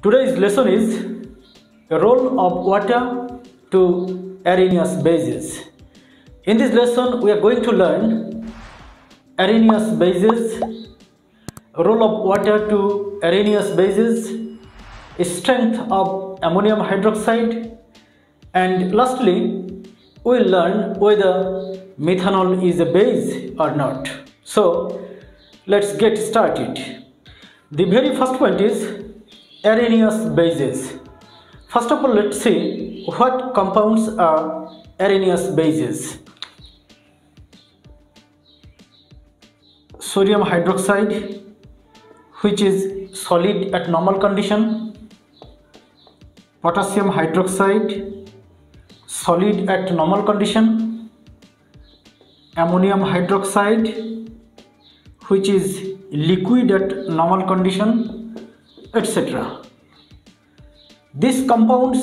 Today's lesson is the role of water to Arrhenius bases. In this lesson, we are going to learn Arrhenius bases, role of water to Arrhenius bases, strength of ammonium hydroxide, and lastly, we will learn whether methanol is a base or not. So, let's get started. The very first point is Arrhenius bases. First of all, let's see what compounds are Arrhenius bases. Sodium hydroxide, which is solid at normal condition. Potassium hydroxide, solid at normal condition. Ammonium hydroxide, which is liquid at normal condition, etc. These compounds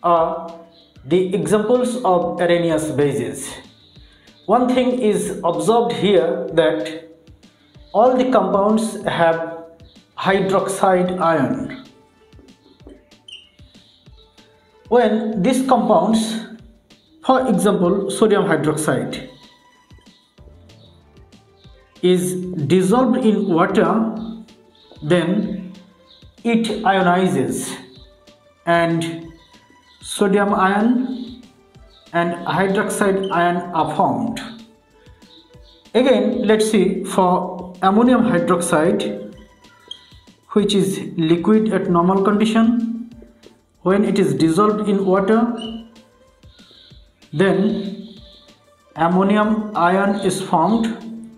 are the examples of Arrhenius bases. One thing is observed here that all the compounds have hydroxide ion. When these compounds, for example sodium hydroxide, is dissolved in water, then it ionizes and sodium ion and hydroxide ion are formed. Again, let's see for ammonium hydroxide, which is liquid at normal condition. When it is dissolved in water, then ammonium ion is formed.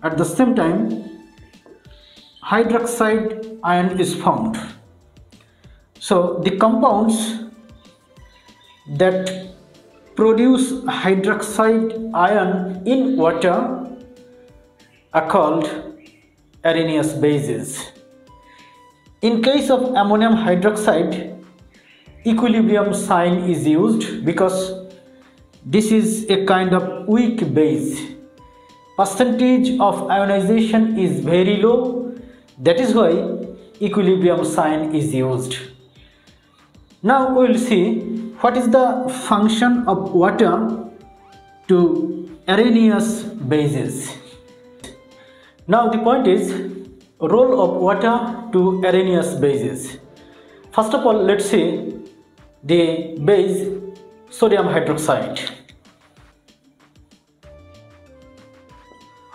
At the same time, hydroxide ion is formed. So the compounds that produce hydroxide ion in water are called Arrhenius bases. In case of ammonium hydroxide, equilibrium sign is used because this is a kind of weak base. Percentage of ionization is very low, that is why equilibrium sign is used. Now we will see what is the function of water to Arrhenius bases. Now the point is role of water to Arrhenius bases. First of all, let's see the base sodium hydroxide,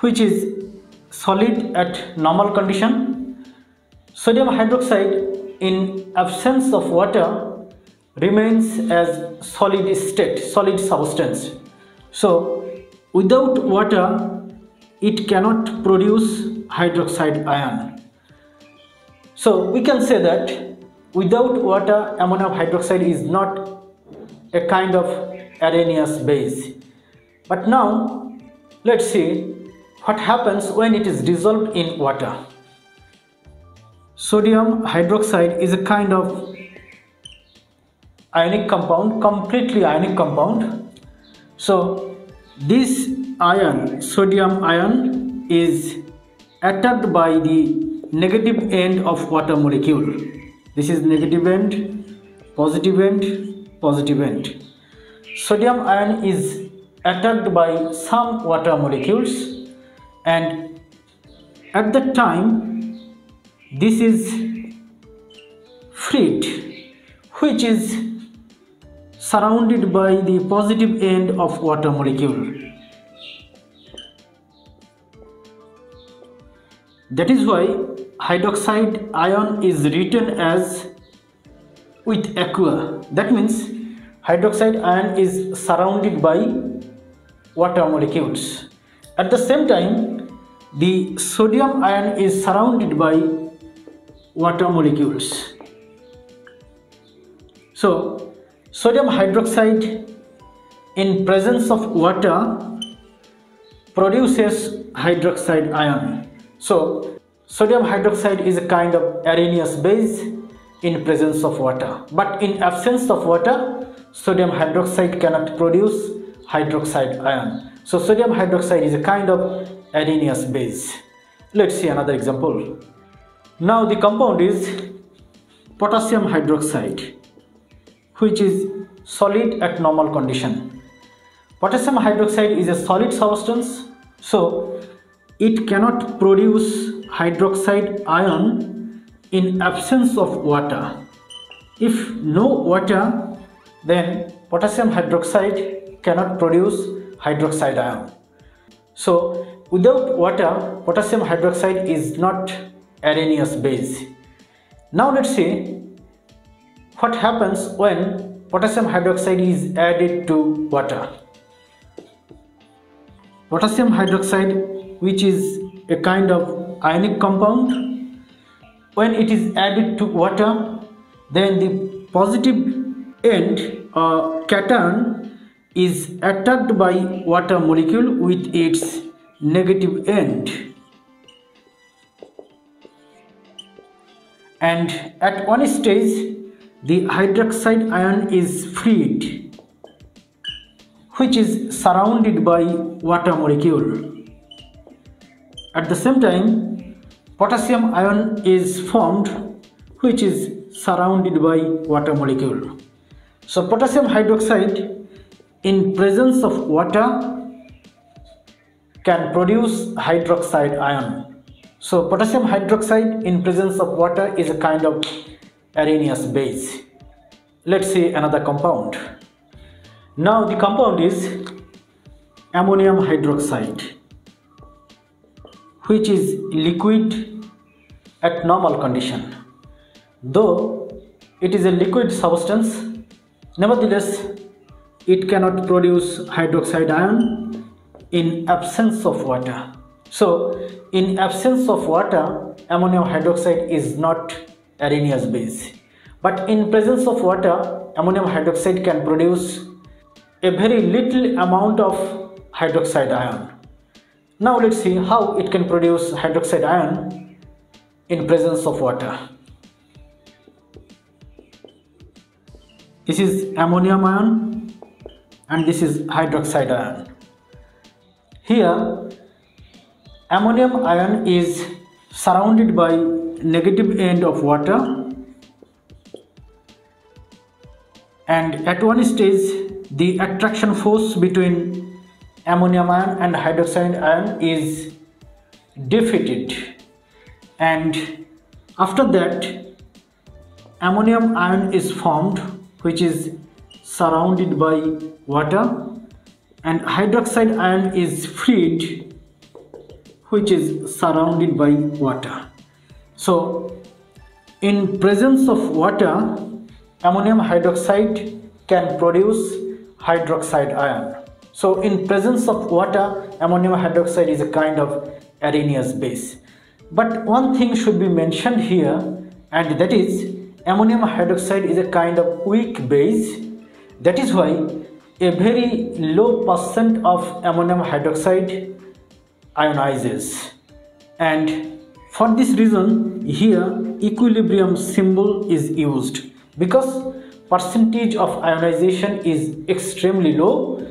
which is solid at normal condition. Sodium hydroxide in absence of water remains as solid state, solid substance. So without water it cannot produce hydroxide ion. So we can say that without water ammonium hydroxide is not a kind of Arrhenius base. But now let's see what happens when it is dissolved in water. Sodium hydroxide is a kind of ionic compound, completely ionic compound. So this ion, sodium ion, is attacked by the negative end of water molecule. This is negative end, positive end, positive end. Sodium ion is attacked by some water molecules, and at that time this is freed, which is surrounded by the positive end of water molecule. That is why hydroxide ion is written as with aqua. That means hydroxide ion is surrounded by water molecules. At the same time, the sodium ion is surrounded by water molecules. So sodium hydroxide in presence of water produces hydroxide ion. So sodium hydroxide is a kind of Arrhenius base in presence of water. But in absence of water, sodium hydroxide cannot produce hydroxide ion. So sodium hydroxide is a kind of Arrhenius base. Let's see another example. Now the compound is potassium hydroxide, which is solid at normal condition. Potassium hydroxide is a solid substance, so it cannot produce hydroxide ion in absence of water. If no water, then potassium hydroxide cannot produce hydroxide ion. So without water, potassium hydroxide is not Arrhenius base. Now let's see what happens when potassium hydroxide is added to water. Potassium hydroxide, which is a kind of ionic compound, when it is added to water, then the positive end or cation is attacked by water molecule with its negative end, and at one stage the hydroxide ion is freed, which is surrounded by water molecule. At the same time, potassium ion is formed, which is surrounded by water molecule. So potassium hydroxide in presence of water can produce hydroxide ion. So potassium hydroxide in presence of water is a kind of Arrhenius base. Let's see another compound. Now the compound is ammonium hydroxide, which is liquid at normal condition. Though it is a liquid substance, nevertheless it cannot produce hydroxide ion in absence of water. So in absence of water, ammonium hydroxide is not Arrhenius base. But in presence of water, ammonium hydroxide can produce a very little amount of hydroxide ion. Now let's see how it can produce hydroxide ion in presence of water. This is ammonium ion and this is hydroxide ion. Here ammonium ion is surrounded by negative end of water, and at one stage the attraction force between ammonium ion and hydroxide ion is defeated, and after that ammonium ion is formed, which is surrounded by water, and hydroxide ion is freed, which is surrounded by water. So in presence of water, ammonium hydroxide can produce hydroxide ion. So in presence of water, ammonium hydroxide is a kind of Arrhenius base. But one thing should be mentioned here, and that is ammonium hydroxide is a kind of weak base. That is why a very low percent of ammonium hydroxide ionizes, and for this reason here equilibrium symbol is used, because percentage of ionization is extremely low.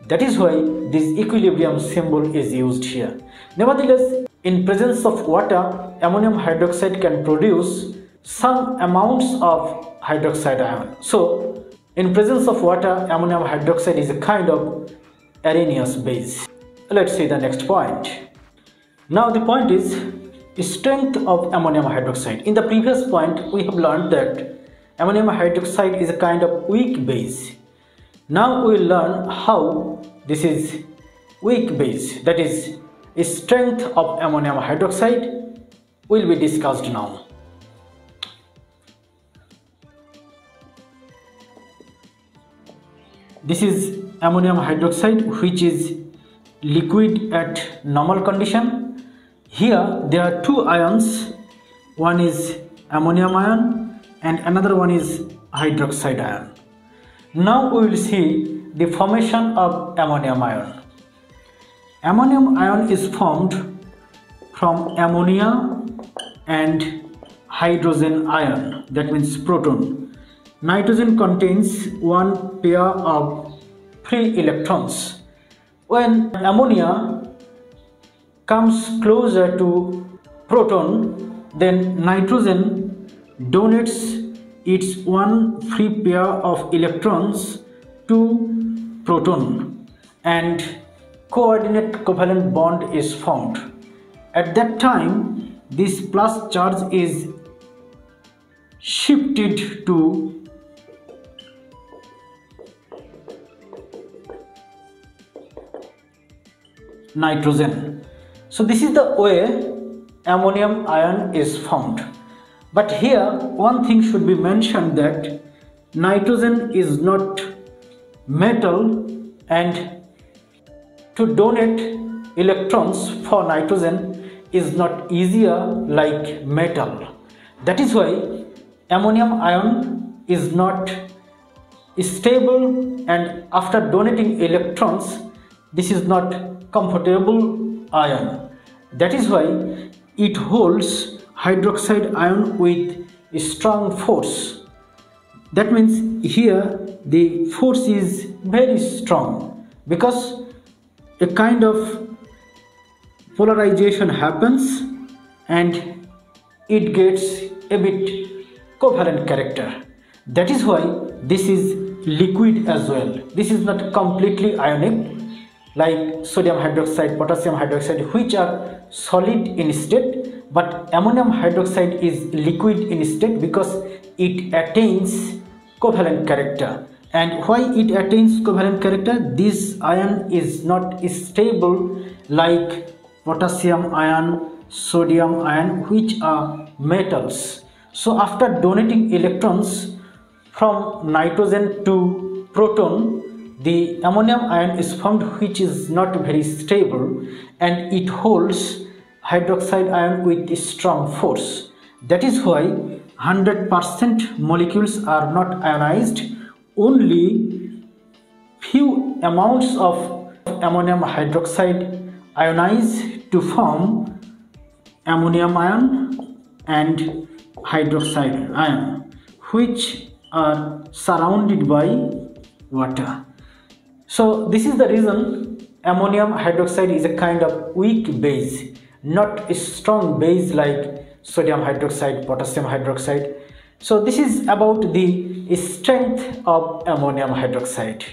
That is why this equilibrium symbol is used here. Nevertheless, in presence of water, ammonium hydroxide can produce some amounts of hydroxide ion. So in presence of water, ammonium hydroxide is a kind of Arrhenius base. Let's see the next point. Now the point is strength of ammonium hydroxide. In the previous point, we have learned that ammonium hydroxide is a kind of weak base. Now we will learn how this is weak base, that is strength of ammonium hydroxide will be discussed now. This is ammonium hydroxide, which is liquid at normal condition. Here there are two ions, one is ammonium ion and another one is hydroxide ion. Now we will see the formation of ammonium ion. Ammonium ion is formed from ammonia and hydrogen ion, that means proton. Nitrogen contains one pair of free electrons. When ammonia comes closer to proton, then nitrogen donates its one free pair of electrons to proton and coordinate covalent bond is formed. At that time, this plus charge is shifted to nitrogen. So this is the way ammonium ion is formed. But here one thing should be mentioned, that nitrogen is not metal, and to donate electrons for nitrogen is not easier like metal. That is why ammonium ion is not stable, and after donating electrons, this is not comfortable ion. That is why it holds hydroxide ion with a strong force. That means here the force is very strong, because a kind of polarization happens and it gets a bit covalent character. That is why this is liquid as well. This is not completely ionic like sodium hydroxide, potassium hydroxide, which are solid in state, but ammonium hydroxide is liquid in state because it attains covalent character. And why it attains covalent character? This ion is not stable like potassium ion, sodium ion, which are metals. So after donating electrons from nitrogen to proton, the ammonium ion is formed, which is not very stable, and it holds hydroxide ion with a strong force. That is why 100% molecules are not ionized. Only few amounts of ammonium hydroxide ionize to form ammonium ion and hydroxide ion, which are surrounded by water. So this is the reason ammonium hydroxide is a kind of weak base, not a strong base like sodium hydroxide, potassium hydroxide. So this is about the strength of ammonium hydroxide.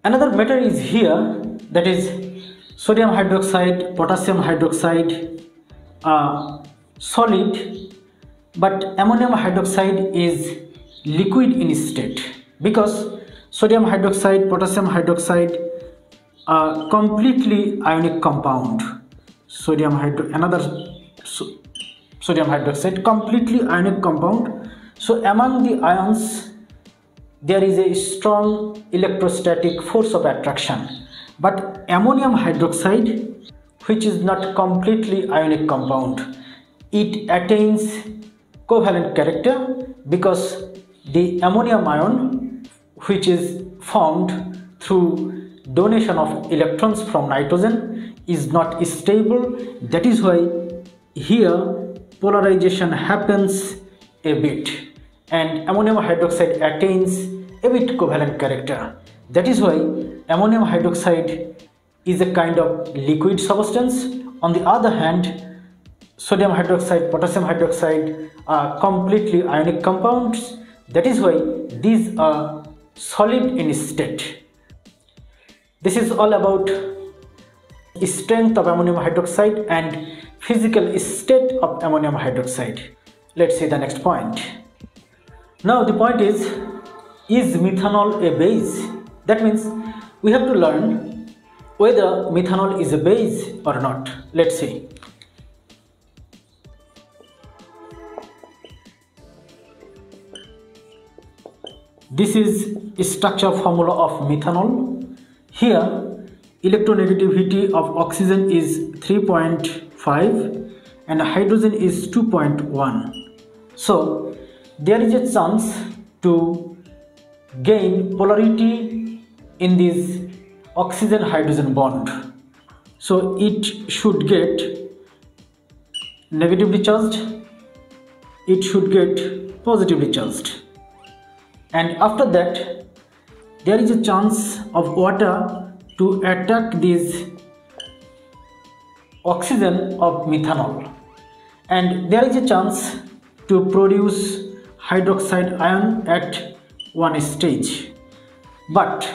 Another matter is here, that is sodium hydroxide, potassium hydroxide are solid, but ammonium hydroxide is liquid in state, because sodium hydroxide, potassium hydroxide are completely ionic compound. Sodium hydroxide completely ionic compound. So among the ions there is a strong electrostatic force of attraction, but ammonium hydroxide, which is not completely ionic compound, it attains covalent character, because the ammonium ion, which is formed through donation of electrons from nitrogen, is not stable. That is why here polarization happens a bit, and ammonium hydroxide attains a bit covalent character. That is why ammonium hydroxide is a kind of liquid substance. On the other hand, sodium hydroxide, potassium hydroxide are completely ionic compounds. That is why these are solid in state. This is all about strength of ammonium hydroxide and physical state of ammonium hydroxide. Let's see the next point. Now the point is methanol a base? That means we have to learn whether methanol is a base or not. Let's see. This is a structure formula of methanol. Here electronegativity of oxygen is 3.5 and hydrogen is 2.1. So there is a chance to gain polarity in this oxygen hydrogen bond. So it should get negatively charged, it should get positively charged, and after that there is a chance of water to attack this oxygen of methanol, and there is a chance to produce hydroxide ion at one stage. But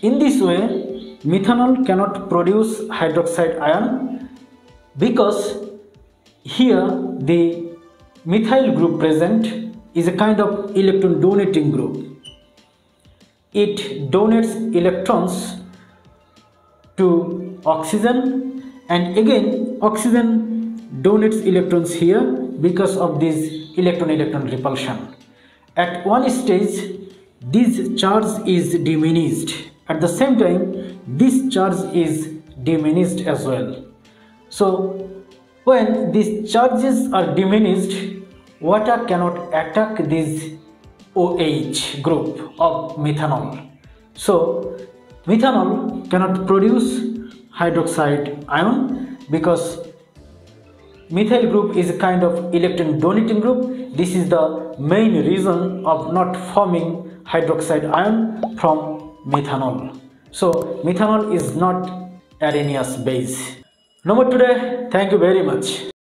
in this way, methanol cannot produce hydroxide ion because here the methyl group present is a kind of electron donating group. It donates electrons to oxygen, and again oxygen donates electrons here because of this electron-electron repulsion. At one stage, this charge is diminished. At the same time, this charge is diminished as well. So when these charges are diminished, water cannot attack this OH group of methanol. So methanol cannot produce hydroxide ion because methyl group is a kind of electron donating group. This is the main reason of not forming hydroxide ion from methanol. So methanol is not Arrhenius base. No more today. Thank you very much.